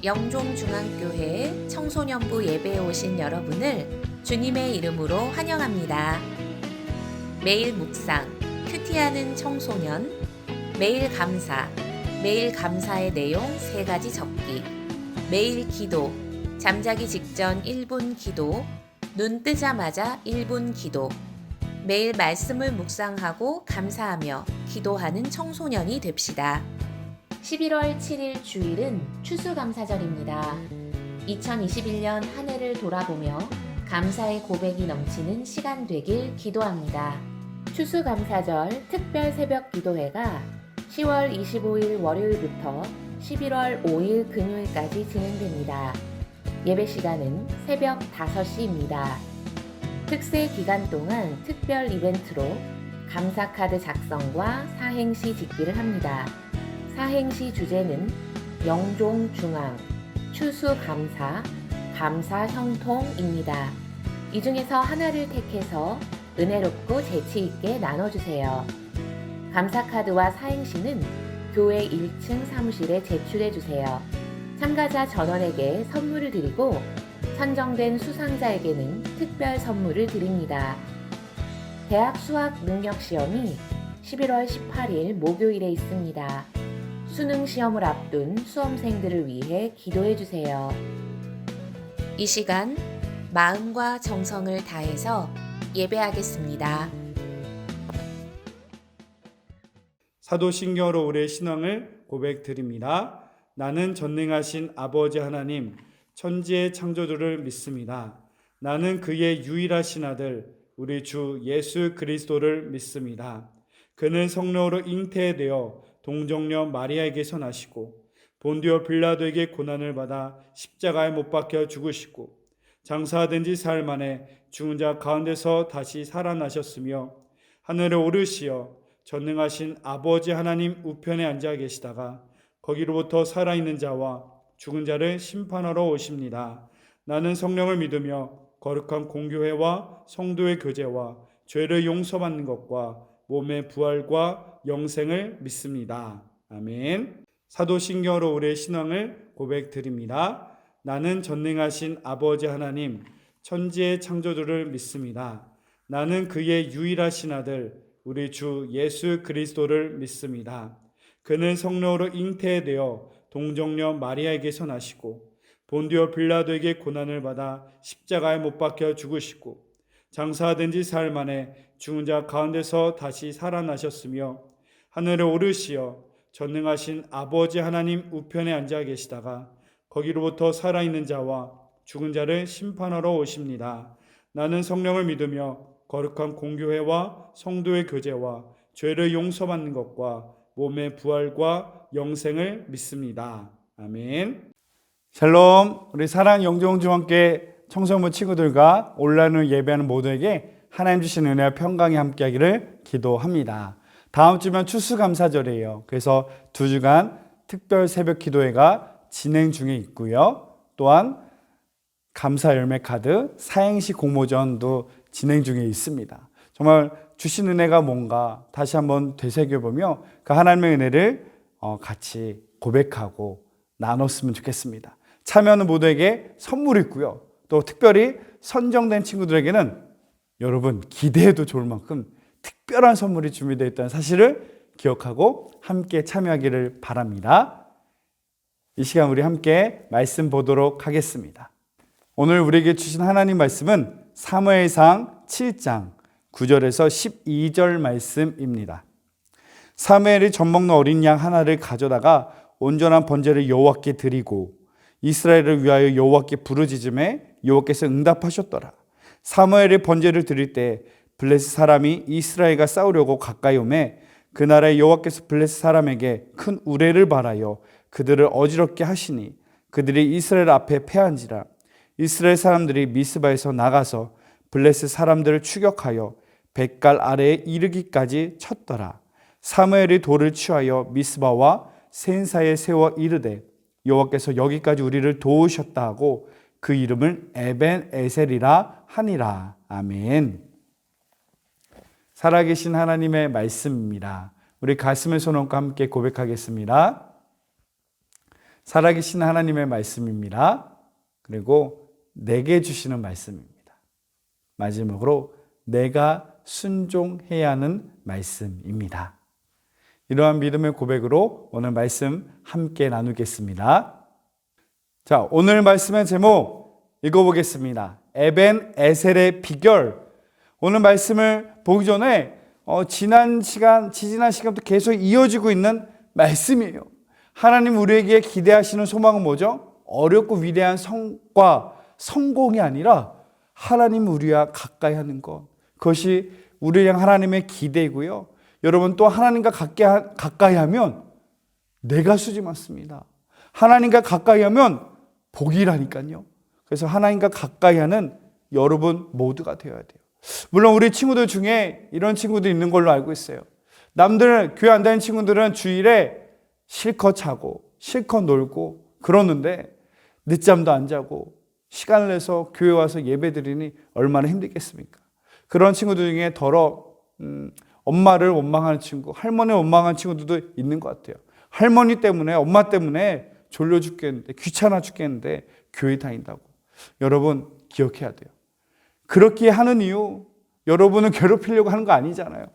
영종중앙교회 청소년부 예배에 오신 여러분을 주님의 이름으로 환영합니다. 매일 묵상, 큐티하는 청소년, 매일 감사, 매일 감사의 내용 3가지 적기, 매일 기도, 잠자기 직전 1분 기도, 눈 뜨자마자 1분 기도, 매일 말씀을 묵상하고 감사하며 기도하는 청소년이 됩시다. 11월 7일 주일은 추수감사절입니다. 2021년 한 해를 돌아보며 감사의 고백이 넘치는 시간 되길 기도합니다. 추수감사절 특별 새벽 기도회가 10월 25일 월요일부터 11월 5일 금요일까지 진행됩니다. 예배 시간은 새벽 5시입니다. 특세 기간 동안 특별 이벤트로 감사카드 작성과 사행시 짓기를 합니다. 사행시 주제는 영종중앙, 추수감사, 감사형통입니다. 이 중에서 하나를 택해서 은혜롭고 재치있게 나눠주세요. 감사카드와 사행시는 교회 1층 사무실에 제출해주세요. 참가자 전원에게 선물을 드리고 선정된 수상자에게는 특별 선물을 드립니다. 대학 수학 능력 시험이 11월 18일 목요일에 있습니다. 수능 시험을 앞둔 수험생들을 위해 기도해 주세요. 이 시간 마음과 정성을 다해서 예배하겠습니다. 사도신경으로 우리의 신앙을 고백드립니다. 나는 전능하신 아버지 하나님, 천지의 창조주를 믿습니다. 나는 그의 유일하신 아들, 우리 주 예수 그리스도를 믿습니다. 그는 성령으로 잉태되어 동정녀 마리아에게서 나시고 본디오 빌라도에게 고난을 받아 십자가에 못 박혀 죽으시고 장사된 지 사흘 만에 죽은 자 가운데서 다시 살아나셨으며 하늘에 오르시어 전능하신 아버지 하나님 우편에 앉아 계시다가 거기로부터 살아있는 자와 죽은 자를 심판하러 오십니다. 나는 성령을 믿으며 거룩한 공교회와 성도의 교제와 죄를 용서받는 것과 몸의 부활과 영생을 믿습니다. 아멘. 사도신경으로 우리의 신앙을 고백드립니다. 나는 전능하신 아버지 하나님, 천지의 창조주를 믿습니다. 나는 그의 유일하신 아들, 우리 주 예수 그리스도를 믿습니다. 그는 성령으로 잉태되어 동정녀 마리아에게서 나시고 본디오 빌라도에게 고난을 받아 십자가에 못 박혀 죽으시고 장사된 지 사흘 만에 죽은 자 가운데서 다시 살아나셨으며 하늘에 오르시어 전능하신 아버지 하나님 우편에 앉아 계시다가 거기로부터 살아있는 자와 죽은 자를 심판하러 오십니다. 나는 성령을 믿으며 거룩한 공교회와 성도의 교제와 죄를 용서받는 것과 몸의 부활과 영생을 믿습니다. 아멘. 샬롬. 우리 사랑 영종중앙교회 청소년 친구들과 온라인으로 예배하는 모두에게 하나님 주신 은혜와 평강이 함께하기를 기도합니다. 다음 주면 추수감사절이에요. 그래서 2주간 특별 새벽 기도회가 진행 중에 있고요. 또한 감사 열매 카드 사행시 공모전도 진행 중에 있습니다. 정말 주신 은혜가 뭔가 다시 한번 되새겨보며 그 하나님의 은혜를 같이 고백하고 나눴으면 좋겠습니다. 참여하는 모두에게 선물이 있고요. 또 특별히 선정된 친구들에게는 여러분 기대해도 좋을 만큼 특별한 선물이 준비되어 있다는 사실을 기억하고 함께 참여하기를 바랍니다. 이 시간 우리 함께 말씀 보도록 하겠습니다. 오늘 우리에게 주신 하나님 말씀은 사무엘상 7장 9절에서 12절 말씀입니다. 사무엘이 젖 먹는 어린 양 하나를 가져다가 온전한 번제를 여호와께 드리고 이스라엘을 위하여 여호와께 부르짖음에 여호와께서 응답하셨더라. 사무엘이 번제를 드릴 때 블레셋 사람이 이스라엘과 싸우려고 가까이 오매 그 나라의 여호와께서 블레셋 사람에게 큰 우레를 발하여 그들을 어지럽게 하시니 그들이 이스라엘 앞에 패한지라. 이스라엘 사람들이 미스바에서 나가서 블레셋 사람들을 추격하여 뱃갈 아래에 이르기까지 쳤더라. 사무엘이 돌을 취하여 미스바와 센사에 세워 이르되 여호와께서 여기까지 우리를 도우셨다 하고 그 이름을 에벤에셀이라 하니라. 아멘. 살아계신 하나님의 말씀입니다. 우리 가슴을 손 얹고 함께 고백하겠습니다. 살아계신 하나님의 말씀입니다. 그리고 내게 주시는 말씀입니다. 마지막으로 내가 순종해야 하는 말씀입니다. 이러한 믿음의 고백으로 오늘 말씀 함께 나누겠습니다. 자, 오늘 말씀의 제목 읽어보겠습니다. 에벤 에셀의 비결. 오늘 말씀을 보기 전에 지난 시간부터 계속 이어지고 있는 말씀이에요. 하나님 우리에게 기대하시는 소망은 뭐죠? 어렵고 위대한 성과, 성공이 아니라 하나님 우리와 가까이 하는 것. 그것이 우리랑 하나님의 기대이고요. 여러분 또 하나님과 가까이 하면 내가 수지 많습니다. 하나님과 가까이 하면 복이라니까요. 그래서 하나님과 가까이 하는 여러분 모두가 되어야 돼요. 물론 우리 친구들 중에 이런 친구도 있는 걸로 알고 있어요. 남들 교회 안 다니는 친구들은 주일에 실컷 자고 실컷 놀고 그러는데 늦잠도 안 자고 시간을 내서 교회 와서 예배 드리니 얼마나 힘들겠습니까? 그런 친구들 중에 엄마를 원망하는 친구, 할머니를 원망하는 친구들도 있는 것 같아요. 할머니 때문에, 엄마 때문에 졸려 죽겠는데, 귀찮아 죽겠는데 교회 다닌다고. 여러분 기억해야 돼요. 그렇게 하는 이유, 여러분을 괴롭히려고 하는 거 아니잖아요.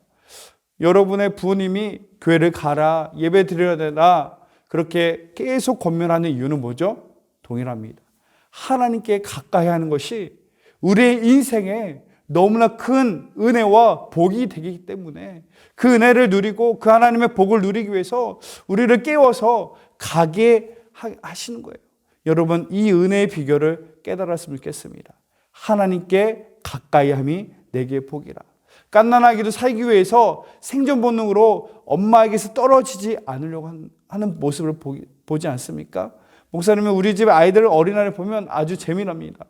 여러분의 부모님이 교회를 가라, 예배 드려야 되라, 그렇게 계속 권면하는 이유는 뭐죠? 동일합니다. 하나님께 가까이 하는 것이 우리의 인생에 너무나 큰 은혜와 복이 되기 때문에 그 은혜를 누리고 그 하나님의 복을 누리기 위해서 우리를 깨워서 가게 하시는 거예요. 여러분 이 은혜의 비결을 깨달았으면 좋겠습니다. 하나님께 가까이 함이 내게 복이라. 갓난아기도 살기 위해서 생존 본능으로 엄마에게서 떨어지지 않으려고 하는 모습을 보지 않습니까? 목사님은 우리 집 아이들 어린아이를 보면 아주 재미납니다.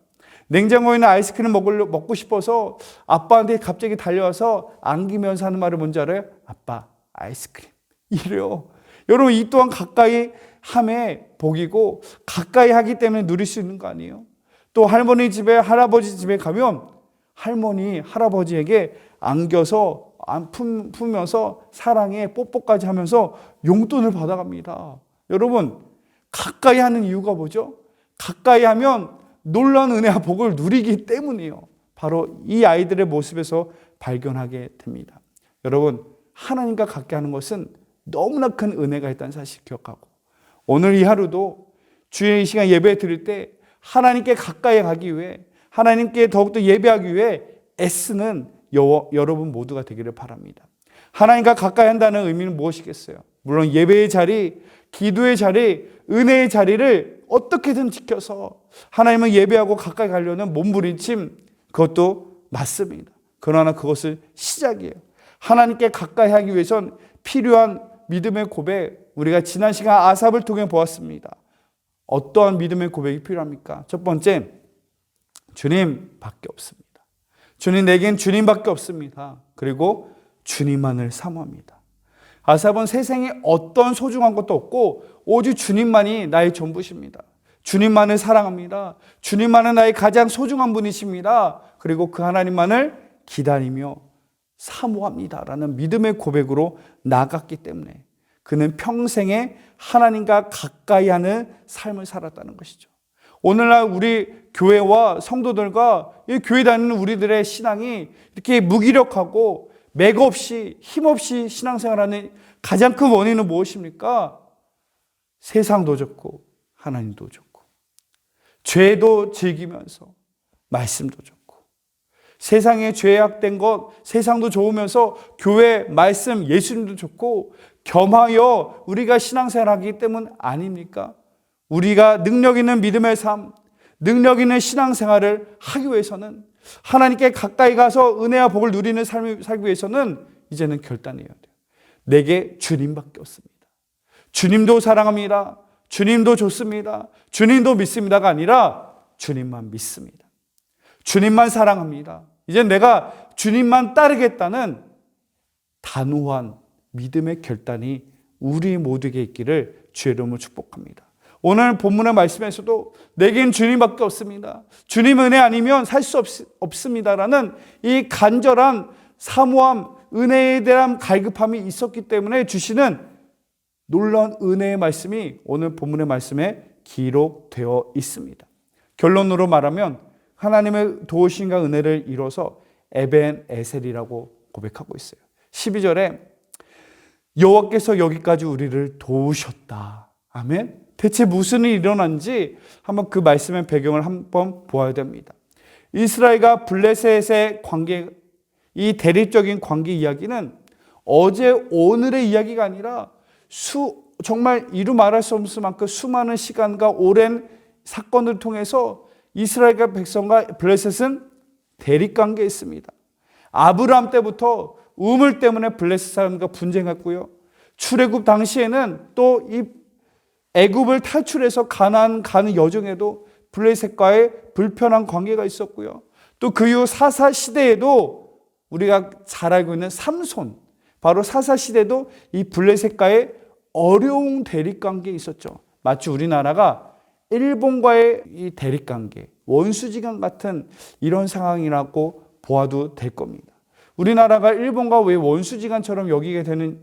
냉장고에 있는 아이스크림 먹고 싶어서 아빠한테 갑자기 달려와서 안기면서 하는 말이 뭔지 알아요? 아빠 아이스크림 이래요. 여러분 이 또한 가까이 함의 복이고 가까이 하기 때문에 누릴 수 있는 거 아니에요? 또 할머니 집에 할아버지 집에 가면 할머니 할아버지에게 안겨서 품면서 사랑해 뽀뽀까지 하면서 용돈을 받아갑니다. 여러분 가까이 하는 이유가 뭐죠? 가까이 하면 놀라운 은혜와 복을 누리기 때문이에요. 바로 이 아이들의 모습에서 발견하게 됩니다. 여러분 하나님과 가까이 하는 것은 너무나 큰 은혜가 있다는 사실 기억하고 오늘 이 하루도 주의 이 시간 예배 드릴 때 하나님께 가까이 가기 위해 하나님께 더욱더 예배하기 위해 애쓰는 여러분 모두가 되기를 바랍니다. 하나님과 가까이 한다는 의미는 무엇이겠어요? 물론 예배의 자리, 기도의 자리, 은혜의 자리를 어떻게든 지켜서 하나님을 예배하고 가까이 가려는 몸부림침 그것도 맞습니다. 그러나 그것은 시작이에요. 하나님께 가까이 하기 위해선 필요한 믿음의 고백, 우리가 지난 시간 아삽을 통해 보았습니다. 어떠한 믿음의 고백이 필요합니까? 첫 번째, 주님밖에 없습니다. 주님, 내겐 주님밖에 없습니다. 그리고 주님만을 사모합니다. 아삽은 세상에 어떤 소중한 것도 없고 오직 주님만이 나의 전부십니다. 주님만을 사랑합니다. 주님만은 나의 가장 소중한 분이십니다. 그리고 그 하나님만을 기다리며 사모합니다. 라는 믿음의 고백으로 나갔기 때문에 그는 평생에 하나님과 가까이 하는 삶을 살았다는 것이죠. 오늘날 우리 교회와 성도들과 이 교회 다니는 우리들의 신앙이 이렇게 무기력하고 맥없이 힘없이 신앙생활하는 가장 큰 원인은 무엇입니까? 세상도 좋고 하나님도 좋고 죄도 즐기면서 말씀도 좋고 세상에 죄악된 것 세상도 좋으면서 교회 말씀 예수님도 좋고 겸하여 우리가 신앙생활하기 때문 아닙니까? 우리가 능력 있는 믿음의 삶, 능력 있는 신앙생활을 하기 위해서는 하나님께 가까이 가서 은혜와 복을 누리는 삶을 살기 위해서는 이제는 결단해야 돼요. 내게 주님밖에 없습니다. 주님도 사랑합니다. 주님도 좋습니다. 주님도 믿습니다가 아니라 주님만 믿습니다. 주님만 사랑합니다. 이제 내가 주님만 따르겠다는 단호한 믿음의 결단이 우리 모두에게 있기를 주의 이름으로 축복합니다. 오늘 본문의 말씀에서도 내겐 주님밖에 없습니다. 주님 은혜 아니면 살 수 없습니다라는 이 간절한 사모함, 은혜에 대한 갈급함이 있었기 때문에 주시는 놀라운 은혜의 말씀이 오늘 본문의 말씀에 기록되어 있습니다. 결론으로 말하면 하나님의 도우심과 은혜를 이뤄서 에벤에셀이라고 고백하고 있어요. 12절에 여호와께서 여기까지 우리를 도우셨다. 아멘. 대체 무슨 일이 일어난지 한번 그 말씀의 배경을 한번 보아야 됩니다. 이스라엘과 블레셋의 관계, 이 대립적인 관계 이야기는 어제 오늘의 이야기가 아니라 정말 이루 말할 수 없을 만큼 수많은 시간과 오랜 사건을 통해서 이스라엘과 백성과 블레셋은 대립관계에 있습니다. 아브라함 때부터 우물 때문에 블레셋 사람과 분쟁했고요. 출애굽 당시에는 또 이 애굽을 탈출해서 가나안 가는 여정에도 블레셋과의 불편한 관계가 있었고요. 또 그 이후 사사 시대에도 우리가 잘 알고 있는 삼손, 바로 사사 시대도 이 블레셋과의 어려운 대립관계에 있었죠. 마치 우리나라가 일본과의 이 대립관계, 원수지간 같은 이런 상황이라고 보아도 될 겁니다. 우리나라가 일본과 왜 원수지간처럼 여기게 되는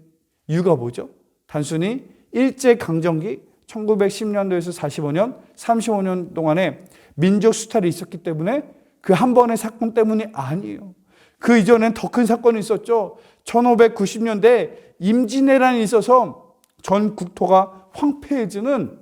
이유가 뭐죠? 단순히 일제강점기 1910년도에서 45년, 35년 동안에 민족 수탈이 있었기 때문에 그 한 번의 사건 때문이 아니에요. 그 이전엔 더 큰 사건이 있었죠. 1590년대 임진왜란이 있어서 전 국토가 황폐해지는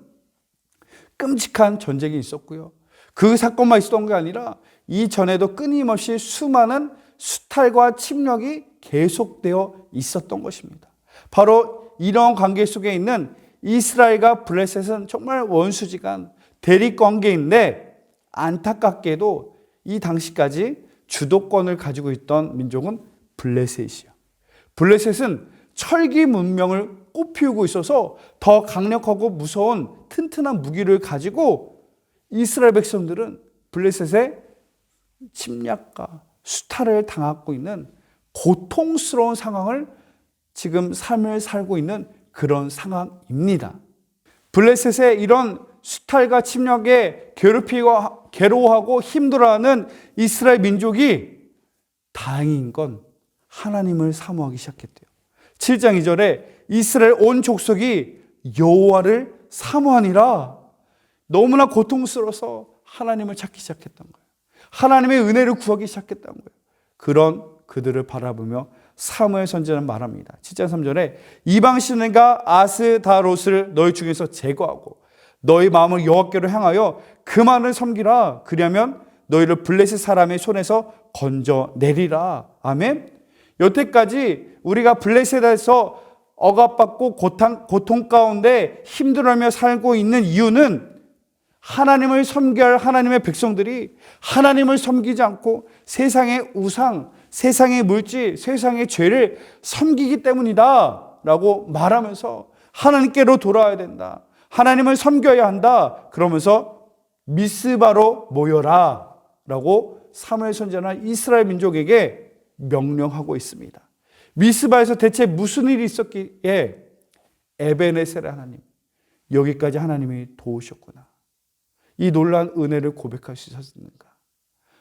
끔찍한 전쟁이 있었고요. 그 사건만 있었던 게 아니라 이전에도 끊임없이 수많은 수탈과 침략이 계속되어 있었던 것입니다. 바로 이런 관계 속에 있는 이스라엘과 블레셋은 정말 원수지간 대립관계인데, 안타깝게도 이 당시까지 주도권을 가지고 있던 민족은 블레셋이요. 블레셋은 철기 문명을 꽃피우고 있어서 더 강력하고 무서운 튼튼한 무기를 가지고 이스라엘 백성들은 블레셋의 침략과 수탈을 당하고 있는 고통스러운 상황을 지금 삶을 살고 있는 그런 상황입니다. 블레셋의 이런 수탈과 침략에 괴로워하고 힘들어하는 이스라엘 민족이 다행인 건 하나님을 사모하기 시작했대요. 7장 2절에 이스라엘 온 족속이 여호와를 사모하니라. 너무나 고통스러워서 하나님을 찾기 시작했던 거예요. 하나님의 은혜를 구하기 시작했던 거예요. 그런 그들을 바라보며 사무엘 선지자는 말합니다. 7장 3절에 이방 신과 아스다롯을 너희 중에서 제거하고 너희 마음을 여호와께로 향하여 그만을 섬기라. 그리하면 너희를 블레셋 사람의 손에서 건져내리라. 아멘. 여태까지 우리가 블레셋에서 억압받고 고통 가운데 힘들어하며 살고 있는 이유는 하나님을 섬겨야 할 하나님의 백성들이 하나님을 섬기지 않고 세상의 우상, 세상의 물질, 세상의 죄를 섬기기 때문이다 라고 말하면서 하나님께로 돌아와야 된다, 하나님을 섬겨야 한다 그러면서 미스바로 모여라 라고 사무엘 선지자는 이스라엘 민족에게 명령하고 있습니다. 미스바에서 대체 무슨 일이 있었기에 에베네셀의 하나님, 여기까지 하나님이 도우셨구나, 이 놀라운 은혜를 고백할 수 있었는가.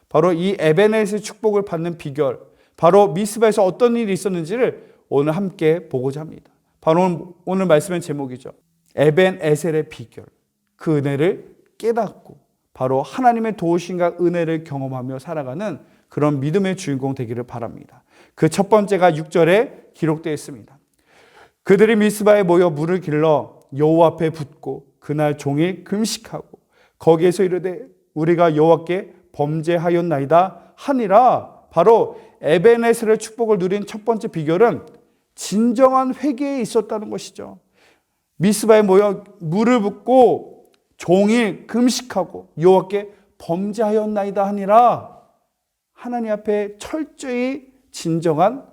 바로 이 에베네셀 축복을 받는 비결, 바로 미스바에서 어떤 일이 있었는지를 오늘 함께 보고자 합니다. 바로 오늘 말씀의 제목이죠. 에벤에셀의 비결, 그 은혜를 깨닫고 바로 하나님의 도우심과 은혜를 경험하며 살아가는 그런 믿음의 주인공 되기를 바랍니다. 그 첫 번째가 6절에 기록되어 있습니다. 그들이 미스바에 모여 물을 길러 여호와 앞에 붓고 그날 종일 금식하고 거기에서 이르되 우리가 여호와께 범죄하였나이다 하니라. 바로 에베네셀의 축복을 누린 첫 번째 비결은 진정한 회개에 있었다는 것이죠. 미스바에 모여 물을 붓고 종일 금식하고 여호와께 범죄하였나이다 하니라. 하나님 앞에 철저히 진정한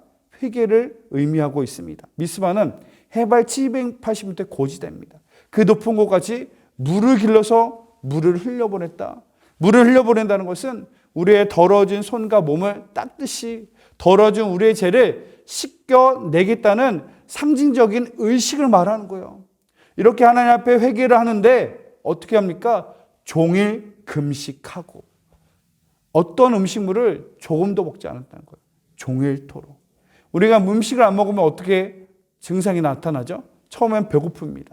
회개를 의미하고 있습니다. 미스바는 해발 780m 고지대입니다. 그 높은 곳까지 물을 길러서 물을 흘려보냈다. 물을 흘려보낸다는 것은 우리의 더러워진 손과 몸을 닦듯이 더러워진 우리의 죄를 씻겨내겠다는 상징적인 의식을 말하는 거예요. 이렇게 하나님 앞에 회개를 하는데 어떻게 합니까? 종일 금식하고 어떤 음식물을 조금도 먹지 않았다는 거예요. 종일토록. 우리가 음식을 안 먹으면 어떻게 증상이 나타나죠? 처음엔 배고픕니다.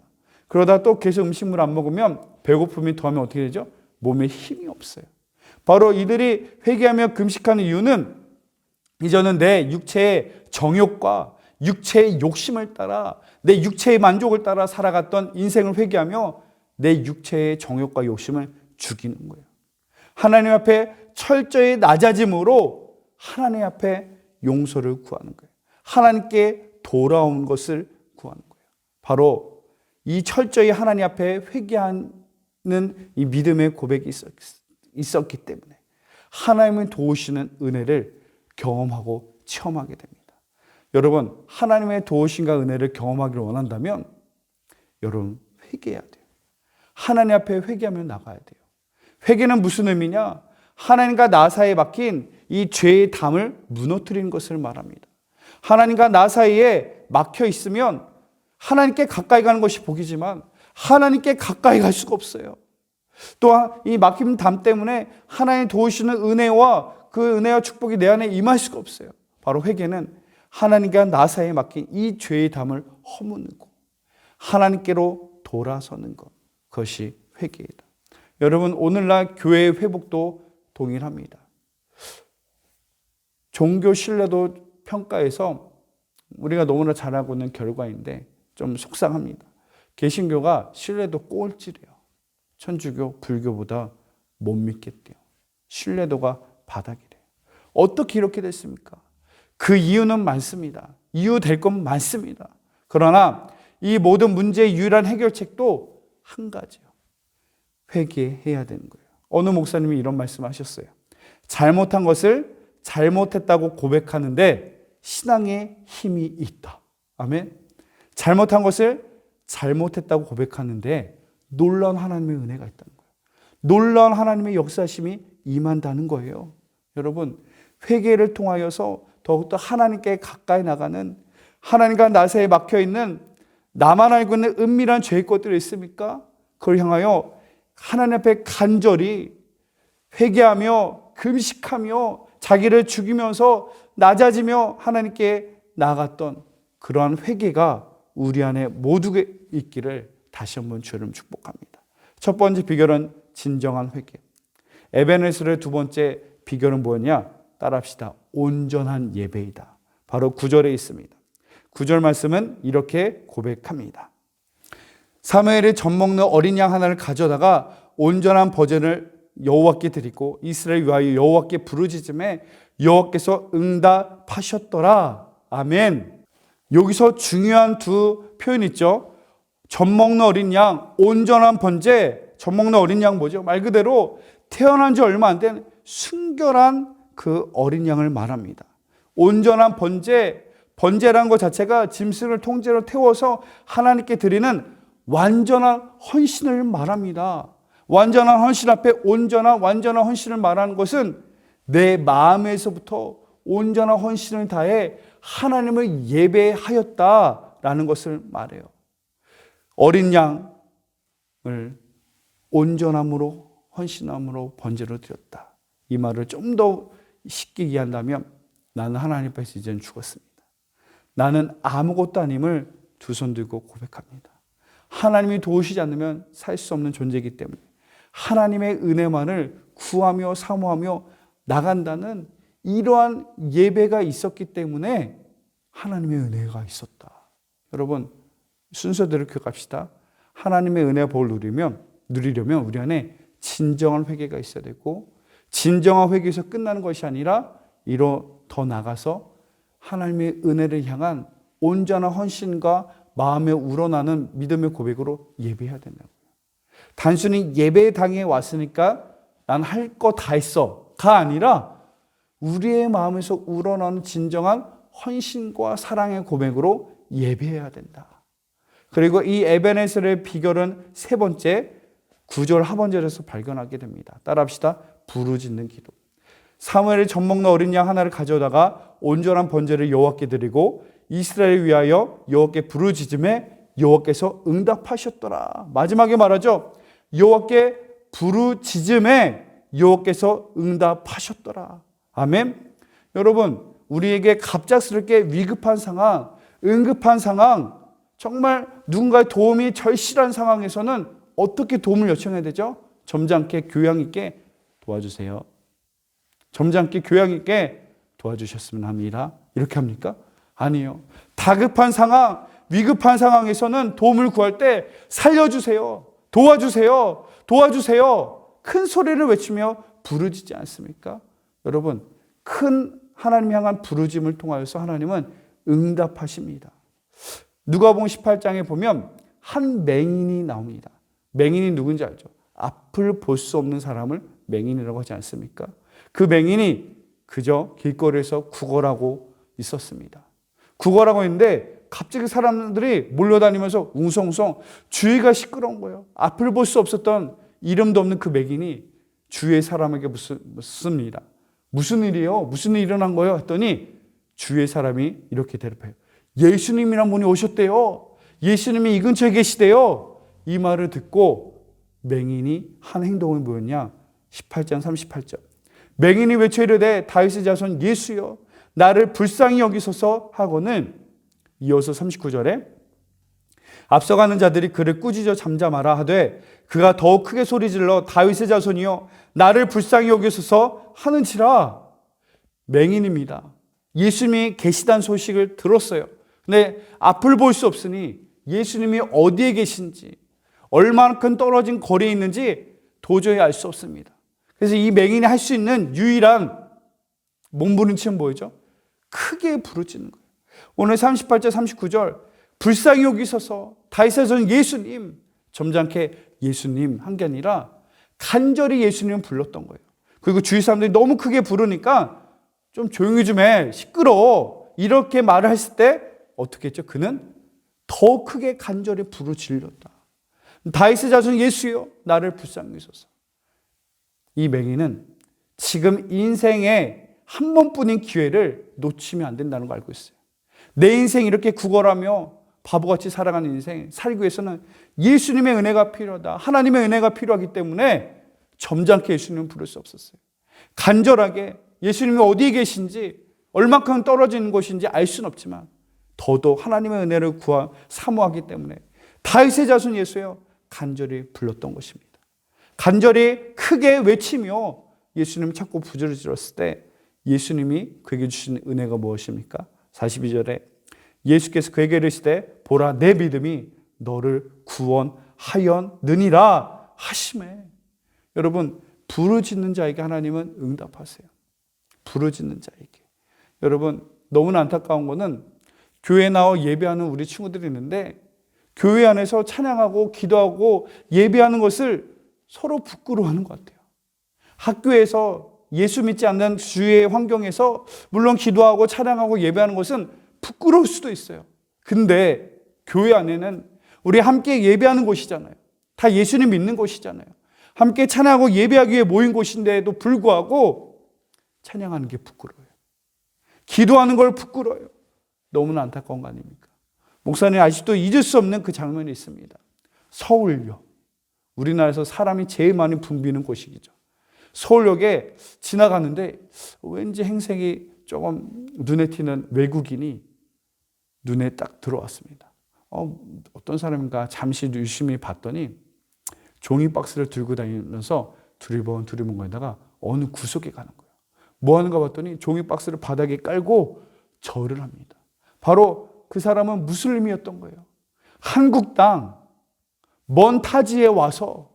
그러다 또 계속 음식물 안 먹으면 배고픔이 더하면 어떻게 되죠? 몸에 힘이 없어요. 바로 이들이 회개하며 금식하는 이유는 이제는 내 육체의 정욕과 육체의 욕심을 따라 내 육체의 만족을 따라 살아갔던 인생을 회개하며 내 육체의 정욕과 욕심을 죽이는 거예요. 하나님 앞에 철저히 낮아짐으로 하나님 앞에 용서를 구하는 거예요. 하나님께 돌아온 것을 구하는 거예요. 바로 이 철저히 하나님 앞에 회개하는 이 믿음의 고백이 있었기 때문에 하나님의 도우시는 은혜를 경험하고 체험하게 됩니다. 여러분, 하나님의 도우심과 은혜를 경험하기를 원한다면 여러분 회개해야 돼요. 하나님 앞에 회개하며 나가야 돼요. 회개는 무슨 의미냐? 하나님과 나 사이에 막힌 이 죄의 담을 무너뜨리는 것을 말합니다. 하나님과 나 사이에 막혀 있으면 하나님께 가까이 가는 것이 복이지만 하나님께 가까이 갈 수가 없어요. 또한 이 막힌 담 때문에 하나님 도우시는 은혜와 그 은혜와 축복이 내 안에 임할 수가 없어요. 바로 회개는 하나님과 나 사이에 막힌 이 죄의 담을 허무는 것, 하나님께로 돌아서는 것, 그것이 회개이다. 여러분, 오늘날 교회의 회복도 동일합니다. 종교 신뢰도 평가에서 우리가 너무나 잘 알고 있는 결과인데 좀 속상합니다. 개신교가 신뢰도 꼴찌래요. 천주교, 불교보다 못 믿겠대요. 신뢰도가 바닥이래요. 어떻게 이렇게 됐습니까? 그 이유는 많습니다. 이유 될 건 많습니다. 그러나 이 모든 문제의 유일한 해결책도 한 가지요. 회개해야 되는 거예요. 어느 목사님이 이런 말씀하셨어요. 잘못한 것을 잘못했다고 고백하는데 신앙에 힘이 있다. 아멘. 잘못한 것을 잘못했다고 고백하는데 놀라운 하나님의 은혜가 있다는 거예요. 놀라운 하나님의 역사심이 임한다는 거예요. 여러분, 회개를 통하여서 더욱더 하나님께 가까이 나가는, 하나님과 나 사이에 막혀있는 나만 알고 있는 은밀한 죄의 것들이 있습니까? 그걸 향하여 하나님 앞에 간절히 회개하며 금식하며 자기를 죽이면서 낮아지며 하나님께 나아갔던 그러한 회개가 우리 안에 모두 있기를 다시 한번 주님 축복합니다. 첫 번째 비결은 진정한 회개. 에베네스의 두 번째 비결은 뭐냐? 따라합시다. 온전한 예배이다. 바로 9절에 있습니다. 9절 말씀은 이렇게 고백합니다. 사무엘이 젖 먹는 어린 양 하나를 가져다가 온전한 버전을 여호와께 드리고 이스라엘 위하여 여호와께 부르짖음에 여호와께서 응답하셨더라. 아멘. 여기서 중요한 두 표현 있죠. 젖 먹는 어린 양, 온전한 번제. 젖 먹는 어린 양 뭐죠? 말 그대로 태어난 지 얼마 안 된 순결한 그 어린 양을 말합니다. 온전한 번제, 번제라는 것 자체가 짐승을 통째로 태워서 하나님께 드리는 완전한 헌신을 말합니다. 완전한 헌신 앞에 완전한 헌신을 말하는 것은 내 마음에서부터 온전한 헌신을 다해 하나님을 예배하였다라는 것을 말해요. 어린 양을 온전함으로 헌신함으로 번제로 드렸다. 이 말을 좀 더 쉽게 이해한다면 나는 하나님 앞에서 이제는 죽었습니다. 나는 아무것도 아님을 두 손 들고 고백합니다. 하나님이 도우시지 않으면 살 수 없는 존재이기 때문에 하나님의 은혜만을 구하며 사모하며 나간다는 이러한 예배가 있었기 때문에 하나님의 은혜가 있었다. 여러분, 순서대로 기억합시다. 하나님의 은혜와 복을 누리려면 우리 안에 진정한 회개가 있어야 되고, 진정한 회개에서 끝나는 것이 아니라 더 나가서 하나님의 은혜를 향한 온전한 헌신과 마음에 우러나는 믿음의 고백으로 예배해야 된다고요. 단순히 예배당에 왔으니까 난 할 거 다 했어가 아니라 우리의 마음에서 우러나는 진정한 헌신과 사랑의 고백으로 예배해야 된다. 그리고 이 에베네셀의 비결은 세 번째, 9절 하반절에서 발견하게 됩니다. 따라합시다. 부르짖는 기도. 사무엘이 젖 먹는 어린 양 하나를 가져다가 온전한 번제를 여호와께 드리고 이스라엘을 위하여 여호와께 부르짖음에 여호와께서 응답하셨더라. 마지막에 말하죠. 여호와께 부르짖음에 여호와께서 응답하셨더라. 아멘. 여러분, 우리에게 갑작스럽게 위급한 상황, 응급한 상황, 정말 누군가의 도움이 절실한 상황에서는 어떻게 도움을 요청해야 되죠? 점잖게 교양 있게 도와주세요. 점잖게 교양 있게 도와주셨으면 합니다. 이렇게 합니까? 아니에요. 다급한 상황, 위급한 상황에서는 도움을 구할 때 살려주세요. 도와주세요. 도와주세요. 큰 소리를 외치며 부르짖지 않습니까? 여러분, 큰 하나님 향한 부르짐을 통하여서 하나님은 응답하십니다. 누가복음 18장에 보면 한 맹인이 나옵니다. 맹인이 누군지 알죠? 앞을 볼 수 없는 사람을 맹인이라고 하지 않습니까? 그 맹인이 그저 길거리에서 구걸하고 있었습니다. 구걸하고 있는데 갑자기 사람들이 몰려다니면서 웅성웅성 주위가 시끄러운 거예요. 앞을 볼 수 없었던 이름도 없는 그 맹인이 주위의 사람에게 묻습니다. 무슨 일이에요? 무슨 일이 일어난 거예요? 했더니 주위의 사람이 이렇게 대답해요. 예수님이란 분이 오셨대요. 예수님이 이 근처에 계시대요. 이 말을 듣고 맹인이 한 행동이 뭐였냐? 18장 38절. 맹인이 외쳐 이르되 다윗의 자손 예수여 나를 불쌍히 여기소서 하고는 이어서 39절에 앞서가는 자들이 그를 꾸짖어 잠잠하라 하되 그가 더욱 크게 소리질러 다윗의 자손이여 나를 불쌍히 여기소서 하는지라. 맹인입니다. 예수님이 계시다는 소식을 들었어요. 근데 앞을 볼 수 없으니 예수님이 어디에 계신지 얼마만큼 떨어진 거리에 있는지 도저히 알 수 없습니다. 그래서 이 맹인이 할 수 있는 유일한 몸부림치는 뭐죠? 크게 부르짖는 거예요. 오늘 38절 39절 불쌍히 여기소서 다윗의 자손 예수님, 점잖게 예수님 한 게 아니라 간절히 예수님을 불렀던 거예요. 그리고 주위 사람들이 너무 크게 부르니까 좀 조용히 좀 해, 시끄러워, 이렇게 말을 했을 때 어떻게 했죠? 그는 더 크게 간절히 부르짖었다. 다윗의 자손 예수여 나를 불쌍히 여기소서. 이 맹인은 지금 인생에 한 번뿐인 기회를 놓치면 안 된다는 걸 알고 있어요. 내 인생 이렇게 구걸하며 바보같이 살아가는 인생 살기 위해서는 예수님의 은혜가 필요하다. 하나님의 은혜가 필요하기 때문에 점잖게 예수님을 부를 수 없었어요. 간절하게 예수님이 어디에 계신지 얼마큼 떨어지는 곳인지 알 수는 없지만 더더욱 하나님의 은혜를 사모하기 때문에 다윗의 자손 예수여 간절히 불렀던 것입니다. 간절히 크게 외치며 예수님을 찾고 부르짖었을 때 예수님이 그에게 주신 은혜가 무엇입니까? 42절에 예수께서 그에게 이르시되 보라 내 믿음이 너를 구원하였느니라 하시매. 여러분 부르짖는 자에게 하나님은 응답하세요. 부르짖는 자에게. 여러분 너무나 안타까운 거는 교회에 나와 예배하는 우리 친구들이 있는데 교회 안에서 찬양하고 기도하고 예배하는 것을 서로 부끄러워하는 것 같아요. 학교에서 예수 믿지 않는 주위의 환경에서 물론 기도하고 찬양하고 예배하는 것은 부끄러울 수도 있어요. 근데 교회 안에는 우리 함께 예배하는 곳이잖아요. 다 예수님 믿는 곳이잖아요. 함께 찬양하고 예배하기 위해 모인 곳인데도 불구하고 찬양하는 게 부끄러워요. 기도하는 걸 부끄러워요. 너무나 안타까운 거 아닙니까? 목사님 아직도 잊을 수 없는 그 장면이 있습니다. 서울역. 우리나라에서 사람이 제일 많이 붐비는 곳이죠. 서울역에 지나가는데 왠지 행색이 조금 눈에 띄는 외국인이 눈에 딱 들어왔습니다. 어떤 사람인가 잠시 유심히 봤더니 종이박스를 들고 다니면서 두리번 거에다가 어느 구석에 가는 거예요. 뭐 하는가 봤더니 종이박스를 바닥에 깔고 절을 합니다. 바로 그 사람은 무슬림이었던 거예요. 한국 땅, 먼 타지에 와서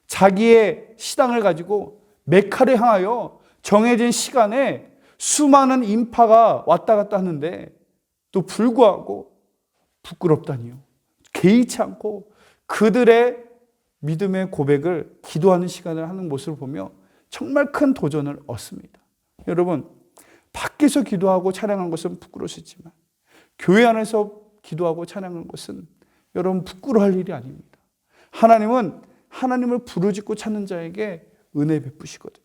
자기의 시당을 가지고 메카를 향하여 정해진 시간에 수많은 인파가 왔다 갔다 하는데 또 불구하고 부끄럽다니요. 개의치 않고 그들의 믿음의 고백을 기도하는 시간을 하는 모습을 보며 정말 큰 도전을 얻습니다. 여러분, 밖에서 기도하고 찬양하는 것은 부끄러울 수 있지만 교회 안에서 기도하고 찬양하는 것은 여러분 부끄러워할 일이 아닙니다. 하나님은 하나님을 부르짖고 찾는 자에게 은혜 베푸시거든요.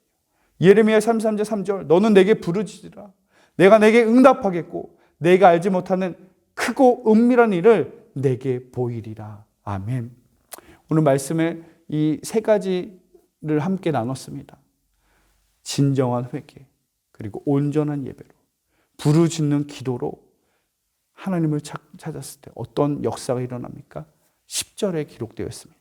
예레미야 33장 3절 너는 내게 부르짖으라. 내가 내게 응답하겠고 내가 알지 못하는 크고 은밀한 일을 내게 보이리라. 아멘. 오늘 말씀에 이 세 가지를 함께 나눴습니다. 진정한 회개, 그리고 온전한 예배로, 부르짖는 기도로 하나님을 찾았을 때 어떤 역사가 일어납니까? 10절에 기록되어 있습니다.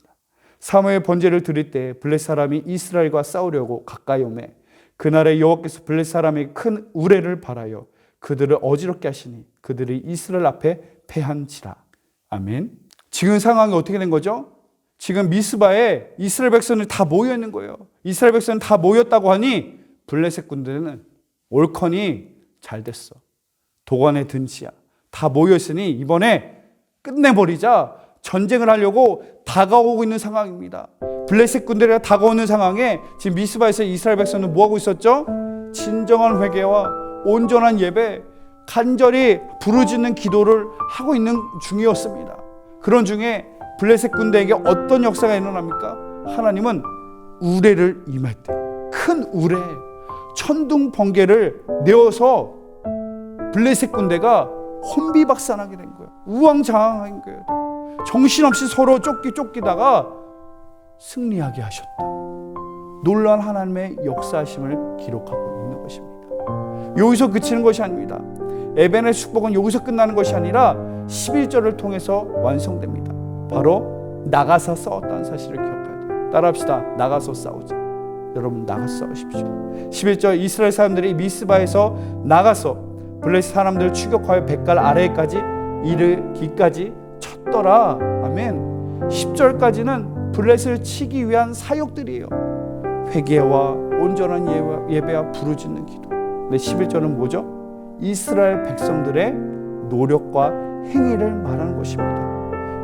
사무엘 번제를 드릴 때 블레셋 사람이 이스라엘과 싸우려고 가까이 오매 그날에 여호와께서 블레셋 사람에게 큰 우레를 발하여 그들을 어지럽게 하시니 그들이 이스라엘 앞에 패한지라. 아멘. 지금 상황이 어떻게 된 거죠? 지금 미스바에 이스라엘 백성들이 다 모여 있는 거예요. 이스라엘 백성은 다 모였다고 하니 블레셋 군대는 올컨이 잘 됐어. 도관에 든지야. 다 모여 있으니 이번에 끝내버리자 전쟁을 하려고 다가오고 있는 상황입니다. 블레셋 군대가 다가오는 상황에 지금 미스바에서 이스라엘 백성은 뭐하고 있었죠? 진정한 회개와 온전한 예배, 간절히 부르짖는 기도를 하고 있는 중이었습니다. 그런 중에 블레셋 군대에게 어떤 역사가 일어납니까? 하나님은 우레를 임할 때 큰 우레, 천둥 번개를 내어서 블레셋 군대가 혼비박산하게 된 거예요. 우왕좌왕한 거예요. 정신없이 서로 쫓기다가 승리하게 하셨다. 놀라운 하나님의 역사하심을 기록하고 있는 것입니다. 여기서 그치는 것이 아닙니다. 에벤의 축복은 여기서 끝나는 것이 아니라 11절을 통해서 완성됩니다. 바로 나가서 싸웠다는 사실을 기억해야 돼요. 따라합시다. 나가서 싸우자. 여러분 나가서 싸우십시오. 11절 이스라엘 사람들이 미스바에서 나가서 블레셋 사람들을 추격하여 뱃갈 아래까지 이르기까지 쳤더라. 아멘. 10절까지는 블레셋을 치기 위한 사역들이에요. 회개와 온전한 예배와 부르짖는 기도. 근데 11절은 뭐죠? 이스라엘 백성들의 노력과 행위를 말하는 것입니다.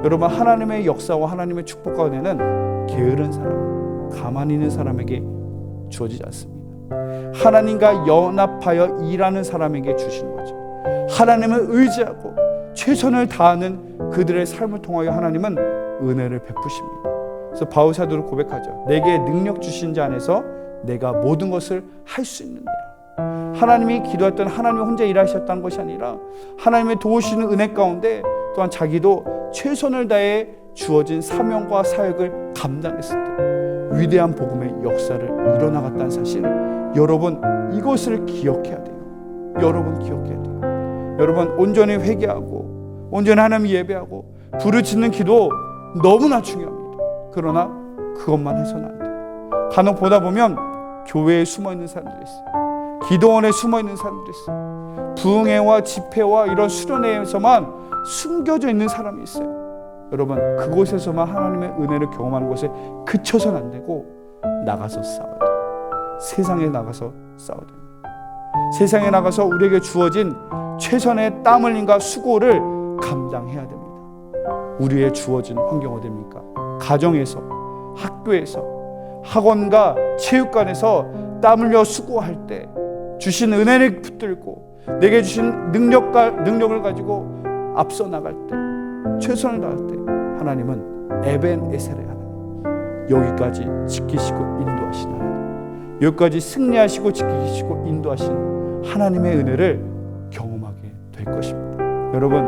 여러분 하나님의 역사와 하나님의 축복 가운데는 게으른 사람, 가만히 있는 사람에게 주어지지 않습니다. 하나님과 연합하여 일하는 사람에게 주시는 거죠. 하나님을 의지하고 최선을 다하는 그들의 삶을 통하여 하나님은 은혜를 베푸십니다. 그래서 바울 사도로 고백하죠. 내게 능력 주신 자 안에서 내가 모든 것을 할 수 있느니라. 하나님이 기도했던 하나님이 혼자 일하셨다는 것이 아니라 하나님의 도우시는 은혜 가운데 또한 자기도 최선을 다해 주어진 사명과 사역을 감당했을 때 위대한 복음의 역사를 이뤄나갔다는 사실을 여러분 이것을 기억해야 돼요. 여러분 기억해야 돼요. 여러분 온전히 회개하고 온전히 하나님 예배하고 부르짖는 기도 너무나 중요합니다. 그러나 그것만 해서는 안 돼요. 간혹 보다 보면 교회에 숨어있는 사람들이 있어요. 기도원에 숨어있는 사람들이 있어요. 부흥회와 집회와 이런 수련회에서만 숨겨져 있는 사람이 있어요. 여러분 그곳에서만 하나님의 은혜를 경험하는 것에 그쳐서는 안 되고 나가서 싸워야 돼요. 세상에 나가서 싸워야 됩니다. 세상에 나가서 우리에게 주어진 최선의 땀 흘림과 수고를 감당해야 됩니다. 우리의 주어진 환경 어디입니까? 가정에서, 학교에서, 학원과 체육관에서 땀 흘려 수고할 때 주신 은혜를 붙들고 내게 주신 능력을 가지고 앞서 나갈 때 최선을 다할 때 하나님은 에벤에셀의 하나님, 여기까지 지키시고 인도하시는 하나님, 여기까지 승리하시고 지키시고 인도하시는 하나님의 은혜를 경험하게 될 것입니다. 여러분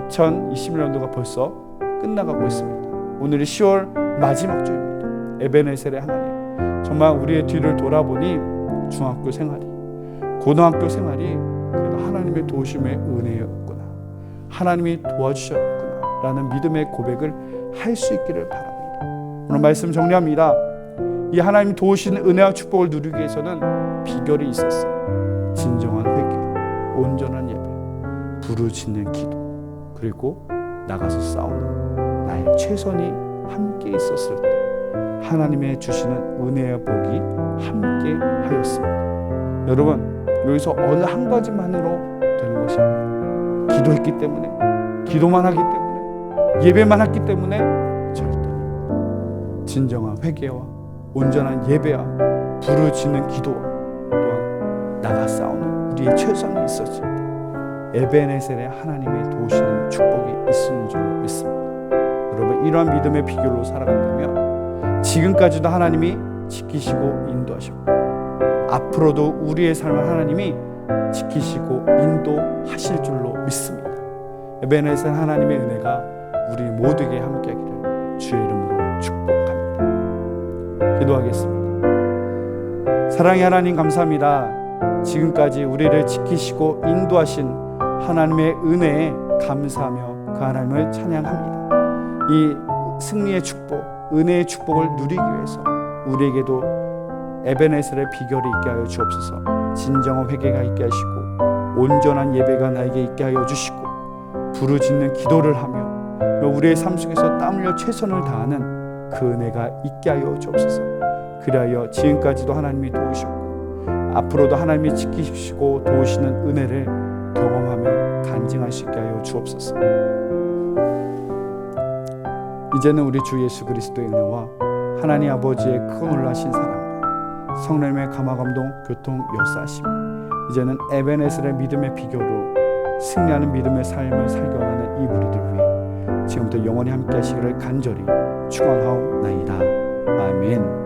2021년도가 벌써 끝나가고 있습니다. 오늘이 10월 마지막 주입니다. 에벤에셀의 하나님, 정말 우리의 뒤를 돌아보니 중학교 생활이, 고등학교 생활이 그래도 하나님의 도우심의 은혜였구나, 하나님이 도와주셨구나 라는 믿음의 고백을 할 수 있기를 바랍니다. 오늘 말씀 정리합니다. 이 하나님 도우시는 은혜와 축복을 누리기 위해서는 비결이 있었어요. 진정한 회개, 온전한 예배, 부르짖는 기도, 그리고 나가서 싸우는 나의 최선이 함께 있었을 때 하나님의 주시는 은혜와 복이 함께 하였습니다. 여러분 여기서 어느 한 가지만으로 되는 것이 아니에요. 기도했기 때문에, 기도만 하기 때문에, 예배만 했기 때문에 절대 진정한 회개와 온전한 예배와 부르짖는 기도와 또한 나가 싸우는 우리의 최선이 있었을 때 에벤에셀의 하나님의 도우시는 축복이 있는 줄 믿습니다. 여러분 이러한 믿음의 비결로 살아간다면 지금까지도 하나님이 지키시고 인도하시고 앞으로도 우리의 삶을 하나님이 지키시고 인도하실 줄로 믿습니다. 에벤에셀 하나님의 은혜가 우리 모두에게 함께하기를 주의 이름으로 축복합니다. 기도하겠습니다. 사랑의 하나님 감사합니다. 지금까지 우리를 지키시고 인도하신 하나님의 은혜에 감사하며 그 하나님을 찬양합니다. 이 승리의 축복, 은혜의 축복을 누리기 위해서 우리에게도 에베네셀의 비결이 있게 하여 주옵소서. 진정한 회개가 있게 하시고 온전한 예배가 나에게 있게 하여 주시고 부르짖는 기도를 하며 우리의 삶 속에서 땀 흘려 최선을 다하는 그 은혜가 있게 하여 주옵소서. 그리하여 지금까지도 하나님이 도우셨고 앞으로도 하나님이 지키시고 도우시는 은혜를 경험하며 간증할 수 있게 하여 주옵소서. 이제는 우리 주 예수 그리스도의 은혜와 하나님 아버지의 크고 놀라신 사랑과 성령님의 감화감동 교통 역사하심, 이제는 에베네셀의 믿음의 비결로 승리하는 믿음의 삶을 살겨가는 이 우리들 위해 지금부터 영원히 함께 하시기를 간절히 축원하옵나이다. 아멘.